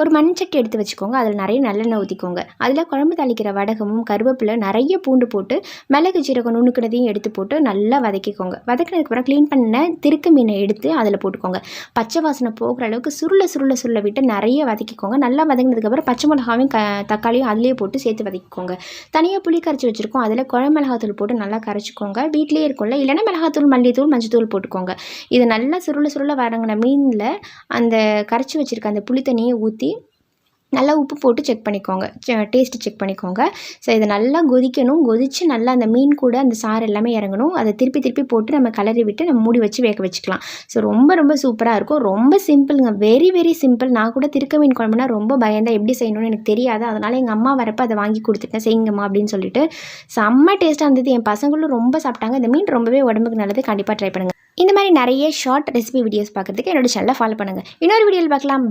ஒரு மண்சட்டி எடுத்து வச்சுக்கோங்க. அதில் நிறைய நல்லெண்ணெய் ஊற்றிக்கோங்க. அதில் குழம்பு தாளிக்கிற வடகமும் கருவேப்பிலை நிறைய பூண்டு போட்டு மிளகு ஜீரகம் நுணுக்கினதையும் எடுத்து போட்டு நல்லா வதக்கிக்கோங்க. வதக்கினதுக்கப்புறம் க்ளீன் பண்ண திருக்க மீனை எடுத்து அதில் போட்டுக்கோங்க. பச்சை வாசனை போகிற அளவுக்கு சுருள விட்டு நிறைய வதக்கிக்கோங்க. நல்லா வதங்கினதுக்கப்புறம் பச்சை மிளகாவையும் தக்காளியும் அதிலே போட்டு சேர்த்து வதக்கிக்கோங்க. தனியாக புளி கரைச்சி வச்சுருக்கோம். அதில் குழம்பு மிளகாத்தூள் போட்டு நல்லா கரைச்சிக்கோங்க. வீட்டிலேயே இருக்கும்ல, இல்லைன்னா மிளகாத்தூள் மல்லித்தூள் மஞ்சத்தூள் போட்டுக்கோங்க. இது நல்லா சுருள வதங்கின மீனில் அந்த கரைச்சி வச்சுருக்க அந்த புளி தண்ணியை ஊற்றி நல்லா உப்பு போட்டு செக் பண்ணிக்கோங்க. டேஸ்ட்டு செக் பண்ணிக்கோங்க. ஸோ இதை நல்லா கொதிக்கணும். கொதித்து நல்லா அந்த மீன் கூட அந்த சாறு எல்லாமே இறங்கணும். அதை திருப்பி போட்டு நம்ம கிளறி விட்டு நம்ம மூடி வச்சு வேக வச்சுக்கலாம். ஸோ ரொம்ப சூப்பராக இருக்கும். ரொம்ப சிம்பிளுங்க. Very simple. நான் கூட திருக்க மீன் குழம்புனா ரொம்ப பயந்தேன். எப்படி செய்யணும்னு எனக்கு தெரியாது. அதனால் எங்கள் அம்மா வரப்போ அதை வாங்கி கொடுத்துட்டேன், செய்யுங்கம்மா அப்படின்னு சொல்லிட்டு. செம்ம டேஸ்ட்டாக இருந்தது. என் பசங்களும் ரொம்ப சாப்பிட்டாங்க. இந்த மீன் ரொம்பவே உடம்புக்கு நல்லது. கண்டிப்பாக ட்ரை பண்ணுங்கள். இந்த மாதிரி நிறைய ஷார்ட் ரெசிபி வீடியோஸ் பார்க்குறதுக்கு என்னோட சேனலை ஃபாலோ பண்ணுங்கள். இன்னொரு வீடியோவில் பார்க்கலாம்.